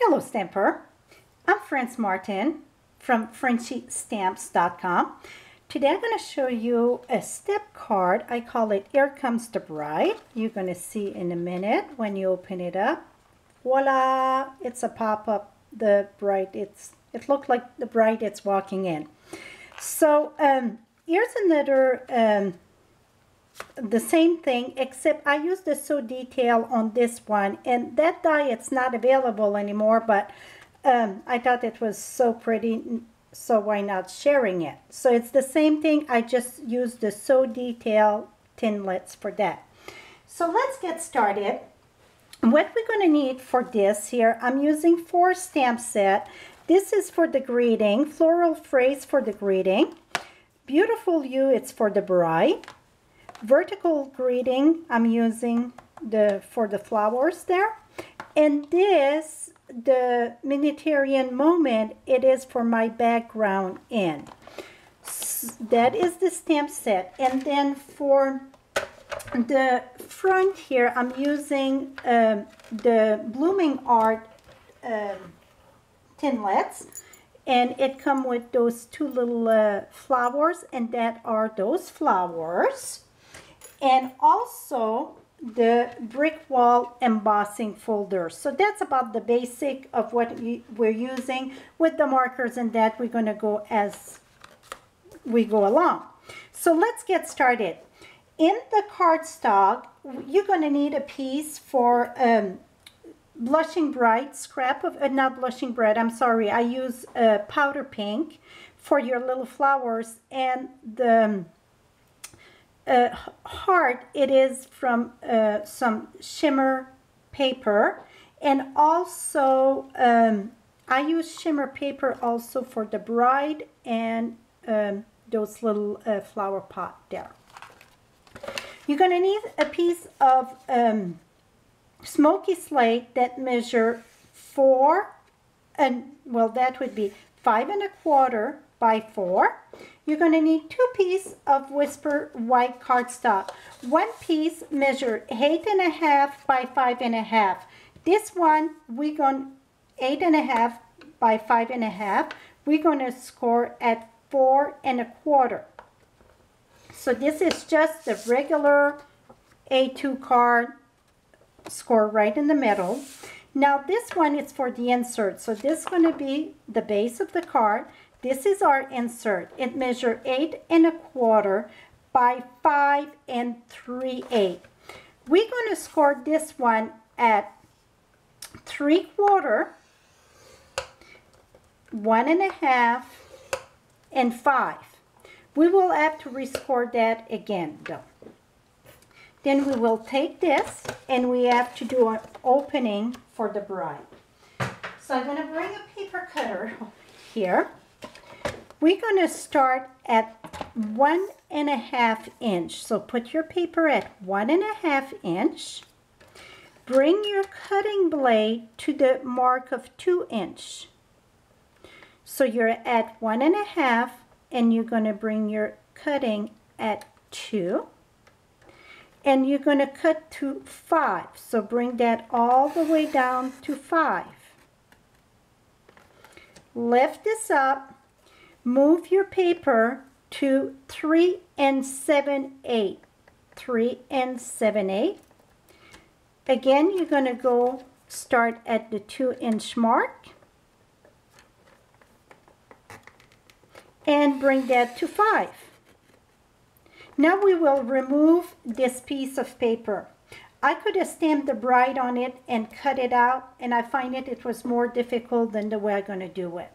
Hello Stamper, I'm Franz Martin from FrenchieStamps.com. Today I'm going to show you a step card. I call it Here Comes the Bride. You're going to see in a minute when you open it up. Voila! It's a pop-up. The bride, it looked like the bride it's walking in. So here's another the same thing, except I used the sew detail on this one, and that die it's not available anymore, but I thought it was so pretty, so why not sharing it? So it's the same thing, I just used the sew detail tinlets for that. So let's get started. What we're going to need for this here, I'm using 4 stamp set. This is for the greeting, floral phrase for the greeting. Beautiful you, it's for the bride. Vertical greeting, I'm using for the flowers there. And this, the Mediterranean moment, it is for my background in. That is the stamp set. And then for the front here, I'm using the Blooming Art tinlets. And it comes with those 2 little flowers, and that are those flowers. And also the brick wall embossing folder. So that's about the basic of what we're using. With the markers and that, we're going to go as we go along. So let's get started. In the cardstock, you're going to need a piece for blushing bright scrap of not blushing bright, I'm sorry, I use powder pink for your little flowers, and the heart, it is from some shimmer paper. And also I use shimmer paper also for the bride and those little flower pot there. You're going to need a piece of smoky slate that measure 4, and well, that would be 5 1/4 by 4. You're going to need 2 pieces of Whisper white cardstock. One piece measure 8 1/2 by 5 1/2. This one we're going 8 1/2 by 5 1/2. We're going to score at 4 1/4. So this is just the regular A2 card, score right in the middle. Now this one is for the insert. So this is going to be the base of the card. This is our insert. It measures 8 1/4 by 5 3/8. We're going to score this one at 3/4, 1 1/2, and 5. We will have to rescore that again though. Then we will take this and we have to do an opening for the bride. So I'm going to bring a paper cutter here. We're going to start at 1 1/2 inch. So put your paper at 1 1/2 inch. Bring your cutting blade to the mark of 2 inch. So you're at 1 1/2 and you're going to bring your cutting at 2. And you're going to cut to 5. So bring that all the way down to 5. Lift this up. Move your paper to 3 7/8. 3 7/8. Again, you're going to go start at the 2 inch mark. And bring that to 5. Now we will remove this piece of paper. I could have stamped the bride on it and cut it out, and I find it was more difficult than the way I'm going to do it.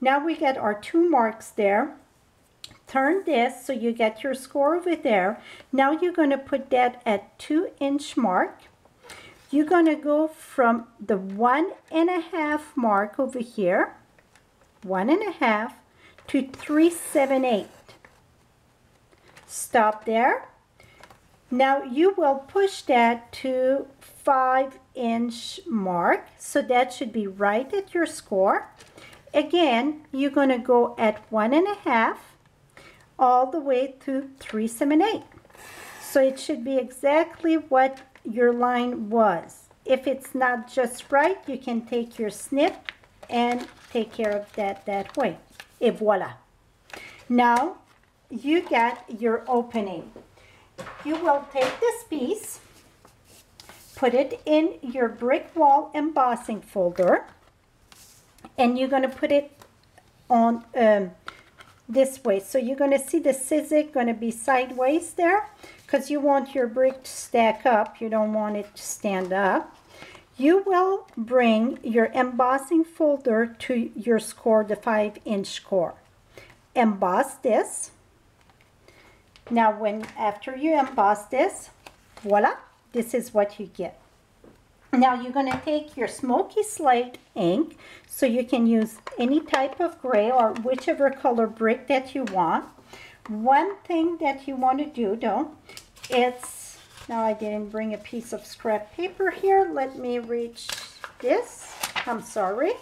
Now we get our 2 marks there. Turn this so you get your score over there. Now you're going to put that at 2 inch mark. You're going to go from the 1 1/2 mark over here, 1 1/2, to 3 7/8. Stop there. Now you will push that to 5 inch mark. So that should be right at your score. Again, you're going to go at 1 1/2 all the way to 3 7/8. So it should be exactly what your line was. if it's not just right, you can take your snip and take care of that way. Et voila. Now you got your opening. You will take this piece, put it in your brick wall embossing folder, and you're going to put it on this way. So you're going to see the zigzag going to be sideways there because you want your brick to stack up. You don't want it to stand up. You will bring your embossing folder to your score, the 5-inch score. Emboss this. Now after you emboss this, voila, this is what you get. Now you're going to take your smoky slate ink, so you can use any type of gray or whichever color brick that you want. One thing that you want to do though, now I didn't bring a piece of scrap paper here. Let me reach this. I'm sorry.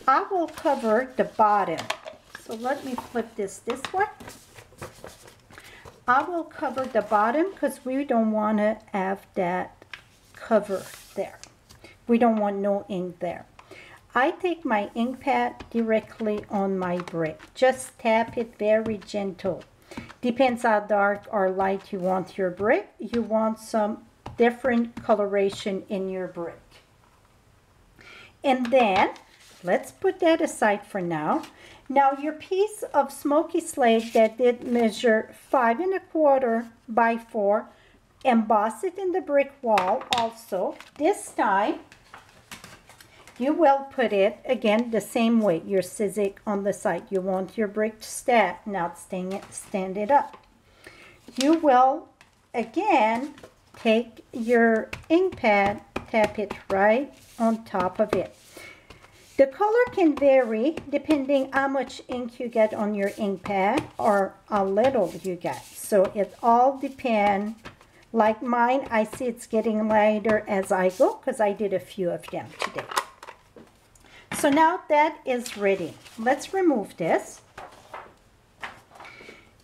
I will cover the bottom. So let me flip this way. I will cover the bottom because we don't want to have that cover there. We don't want no ink there. I take my ink pad directly on my brick. Just tap it very gentle. Depends how dark or light you want your brick. You want some different coloration in your brick. And then let's put that aside for now. Now your piece of smoky slate that did measure 5 1/4 by 4, emboss it in the brick wall also. This time you will put it again the same way, your zigzag on the side. You want your brick to stack, not stand it up. You will again take your ink pad, tap it right on top of it. The color can vary depending how much ink you get on your ink pad or how little you get. So it all depends. Like mine, I see it's getting lighter as I go because I did a few of them today. So now that is ready. Let's remove this.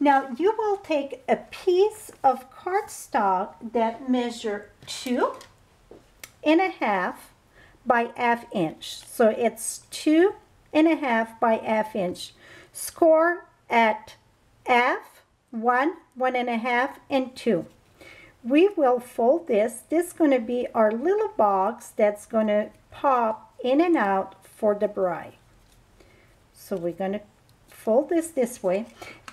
Now you will take a piece of cardstock that measures 2 1/2 by 1/2 inch. So it's 2 1/2 by 1/2 inch. Score at 1/2, 1, 1 1/2, and 2. We will fold this. This is going to be our little box that's going to pop in and out for the bride. So we're going to fold this way.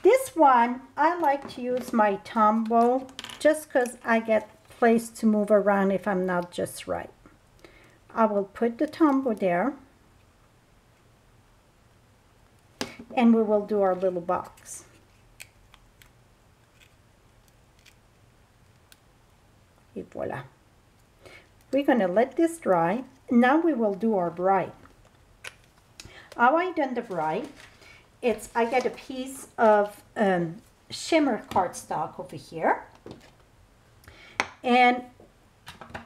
This one, I like to use my Tombow just because I get place to move around if I'm not just right. I will put the Tombow there. And we will do our little box. Et voila. We're going to let this dry. Now we will do our bride. How I done the bride, I got a piece of shimmer cardstock over here. And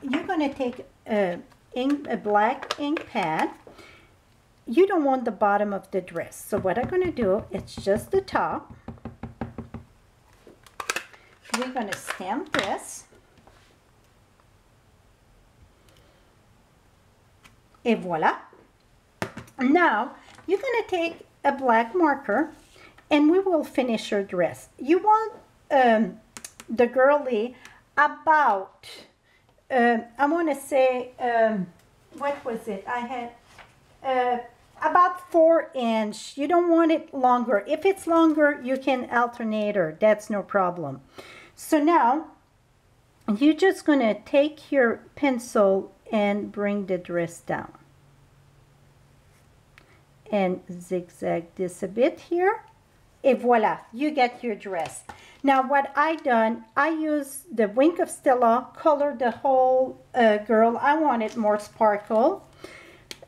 you're going to take a black ink pad. You don't want the bottom of the dress. So what I'm going to do, it's just the top. We're going to stamp this. Et voila. Now, you're going to take a black marker and we will finish your dress. You want the girly about, I want to say, what was it? I had about 4 inch. You don't want it longer. If it's longer, you can alternate her. That's no problem. So now, you're just going to take your pencil and bring the dress down. And zigzag this a bit here. Et voila, you get your dress. Now what I done, I used the Wink of Stella, colored the whole girl. I wanted more sparkle.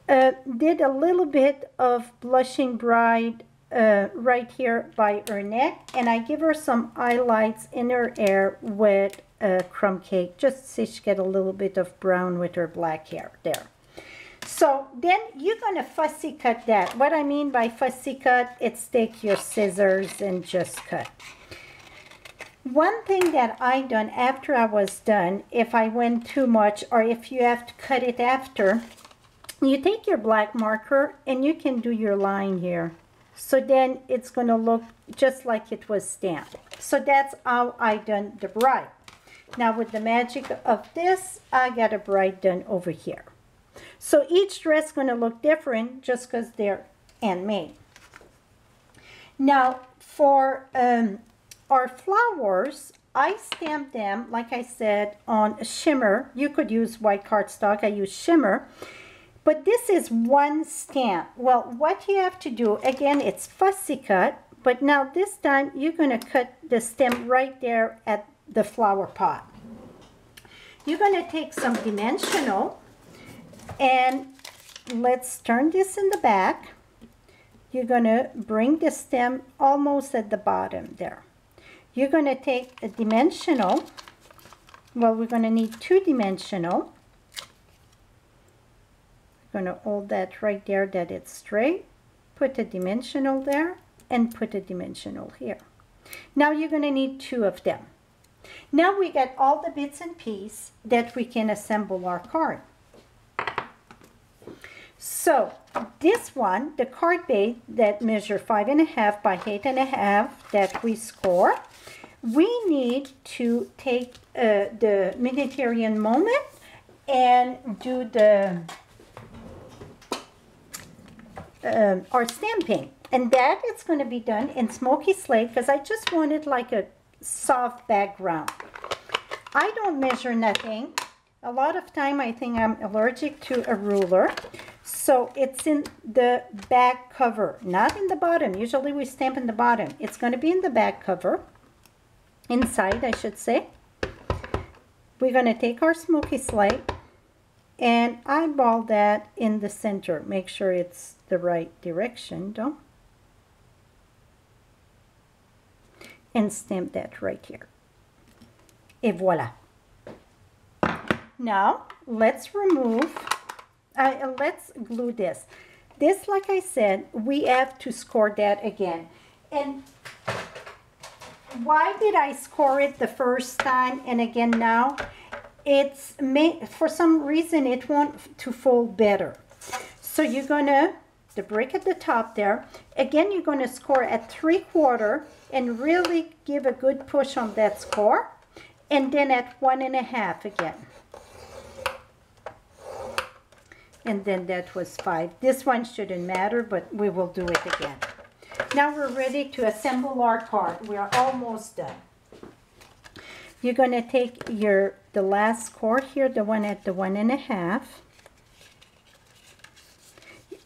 Did a little bit of blushing bride right here by her neck. And I give her some highlights in her hair with crumb cake. Just so she get a little bit of brown with her black hair there. So then you're going to fussy cut that. What I mean by fussy cut, it's take your scissors and just cut. One thing that I done after I was done, if I went too much or if you have to cut it after, you take your black marker and you can do your line here. So then it's going to look just like it was stamped. So that's how I done the bride. Now with the magic of this, I got a bride done over here. So each dress is going to look different just because they're handmade. Now for our flowers, I stamped them, like I said, on shimmer. You could use white cardstock. I use shimmer. But this is one stamp. Well, what you have to do, again, it's fussy cut. But now this time, you're going to cut the stem right there at the flower pot. You're going to take some dimensional. And let's turn this in the back. You're going to bring the stem almost at the bottom there. You're going to take a dimensional. Well, we're going to need 2 dimensional. We're going to hold that right there that it's straight. Put a dimensional there and put a dimensional here. Now you're going to need 2 of them. Now we got all the bits and pieces that we can assemble our card. So this one, the card base that measure 5.5 by 8.5 that we score, we need to take the Mediterranean moment and do the our stamping. And that is going to be done in smoky slate because I just wanted like a soft background. I don't measure nothing. A lot of time I think I'm allergic to a ruler. So it's in the back cover, not in the bottom. Usually we stamp in the bottom. It's going to be in the back cover. Inside, I should say. We're going to take our smoky slate and eyeball that in the center. Make sure it's the right direction, though. And stamp that right here. Et voila. Now, let's remove, let's glue this. This, like I said, we have to score that again. And why did I score it the first time and again now? It's made, for some reason, it wants to fold better. So you're going to, the break at the top there, again, you're going to score at 3/4 and really give a good push on that score. And then at 1.5 again. And then that was 5. This one shouldn't matter, but we will do it again. Now we're ready to assemble our card. We are almost done. You're going to take the last score here, the one at the 1.5.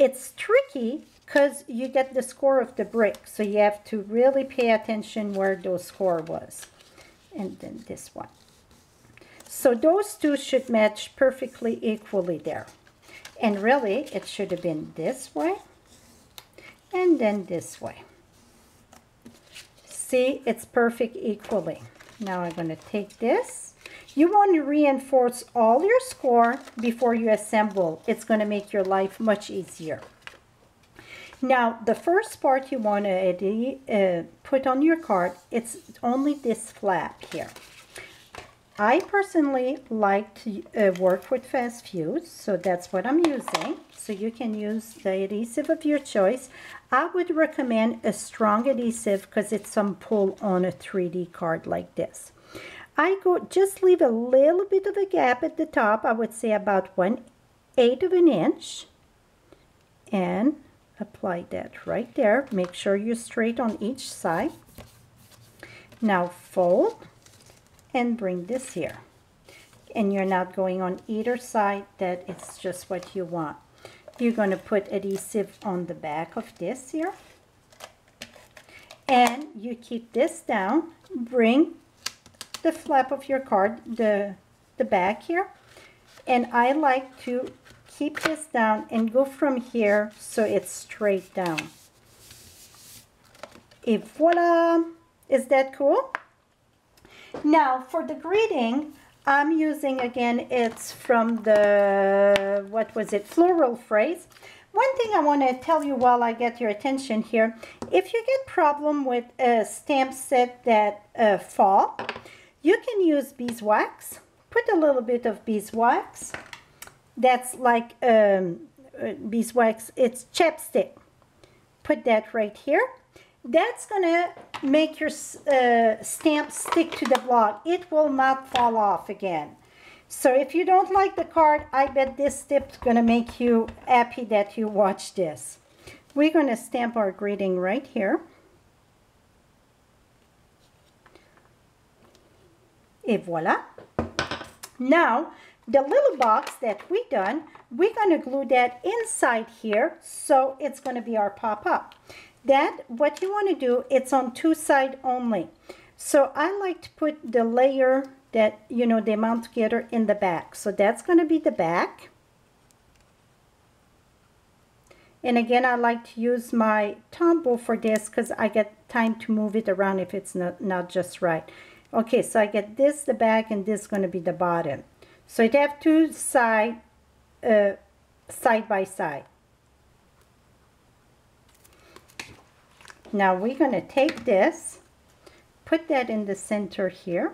It's tricky because you get the score of the brick, so you have to really pay attention where those score was. And then this one. So those two should match perfectly equally there. And really, it should have been this way and then this way. See, it's perfect equally. Now I'm going to take this. You want to reinforce all your score before you assemble. It's going to make your life much easier. Now, the first part you want to put on your card, it's only this flap here. I personally like to work with fast fuse, so that's what I'm using. So you can use the adhesive of your choice. I would recommend a strong adhesive because it's some pull on a 3D card like this. I just leave a little bit of a gap at the top. I would say about 1/8 of an inch. And apply that right there. Make sure you're straight on each side. Now fold and bring this here. And you're not going on either side, that it's just what you want. You're going to put adhesive on the back of this here. And you keep this down. Bring the flap of your card, the back here. And I like to keep this down and go from here so it's straight down. Et voila! Is that cool? Now for the greeting, I'm using, again, it's from the, what was it, floral phrase. one thing I want to tell you while I get your attention here, if you get problem with a stamp set that fall, you can use beeswax. Put a little bit of beeswax. That's like beeswax, it's chapstick. Put that right here. That's gonna make your stamp stick to the block. It will not fall off again. So if you don't like the card, I bet this tip's gonna make you happy that you watched this. We're gonna stamp our greeting right here. Et voila. Now, the little box that we done, we're gonna glue that inside here, so it's gonna be our pop-up. That, what you wanna do, it's on two sides only. So I like to put the layer that, you know, they mount together in the back. So that's going to be the back. And again, I like to use my Tombow for this because I get time to move it around if it's not just right. Okay, so I get this, the back, and this is going to be the bottom. So it have two side by side. Now we're going to take this, put that in the center here,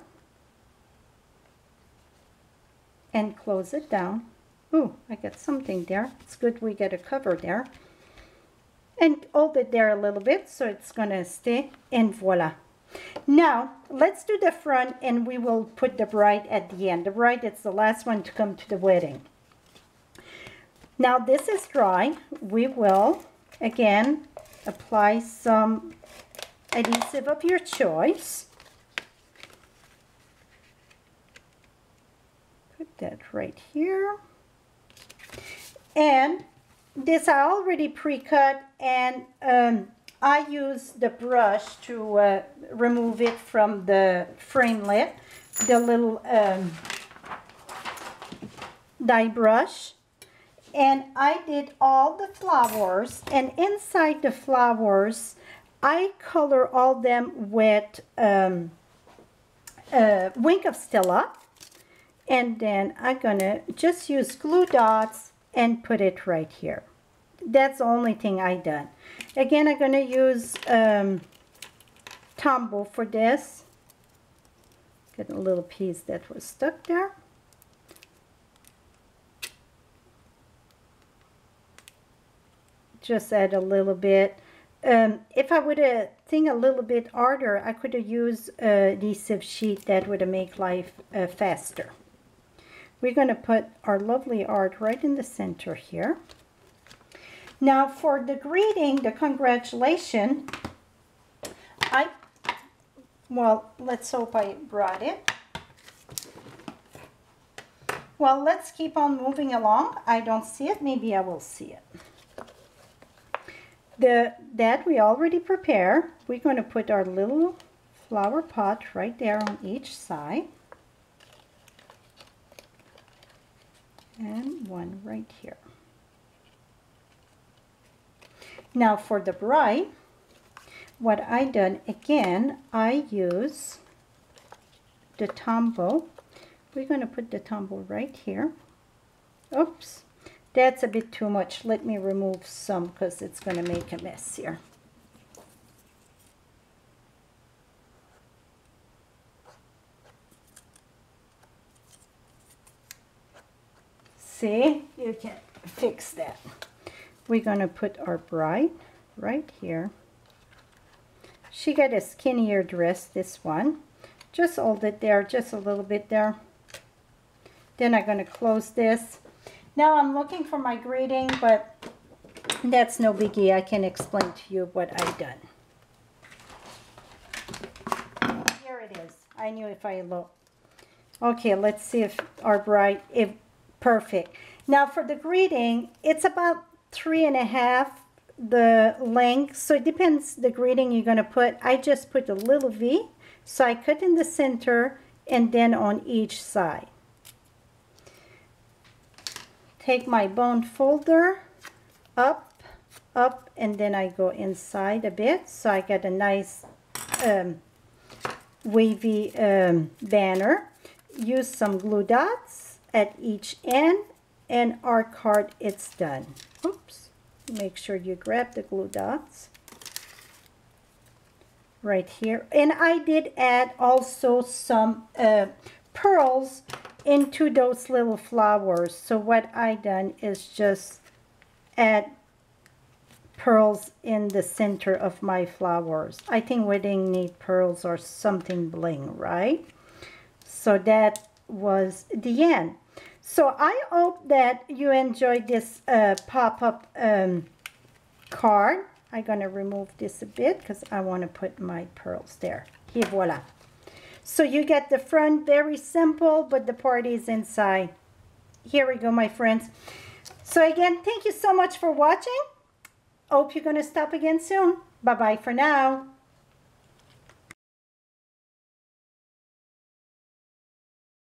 and close it down. Ooh, I got something there. It's good we get a cover there. And hold it there a little bit so it's gonna stay, and voila. Now, let's do the front and we will put the bride at the end. The bride is the last one to come to the wedding. Now this is dry. We will, again, apply some adhesive of your choice. That right here, and this I already pre-cut, and I use the brush to remove it from the framelit, the little die brush, and I did all the flowers, and inside the flowers I color all them with Wink of Stella. And then I'm gonna just use glue dots and put it right here. That's the only thing I done. Again, I'm gonna use Tombow for this. Get a little piece that was stuck there. Just add a little bit. If I would have think a little bit harder, I could have used adhesive sheet that would have made life faster. We're going to put our lovely art right in the center here. Now for the greeting, the congratulation, well, let's hope I brought it. Well, let's keep on moving along. I don't see it. Maybe I will see it. That we already prepare. We're going to put our little flower pot right there on each side. And one right here. Now for the bride, what I done, again, I use the Tombow. We're going to put the Tombow right here. Oops, that's a bit too much. Let me remove some because it's going to make a mess here. See, you can fix that. We're going to put our bride right here. She got a skinnier dress, this one. Just hold it there, just a little bit there. Then I'm going to close this. Now I'm looking for my greeting, but that's no biggie. I can explain to you what I've done. Here it is. I knew if I look. Okay, let's see if our bride is perfect. Now for the greeting, it's about 3.5 the length, so it depends the greeting you're going to put. I just put a little V, so I cut in the center and then on each side. Take my bone folder up, and then I go inside a bit, so I get a nice wavy banner. Use some glue dots at each end, and our card, it's done. Oops, Make sure you grab the glue dots right here. And I did add also some pearls into those little flowers. So what I done is just add pearls in the center of my flowers. I think we didn't need pearls or something bling, right? So that was the end. So I hope that you enjoyed this pop-up card. I'm gonna remove this a bit because I want to put my pearls there. Here, voila. So you get the front, very simple, but the party is inside. Here we go, my friends. So again, thank you so much for watching. Hope you're gonna stop again soon. Bye-bye for now.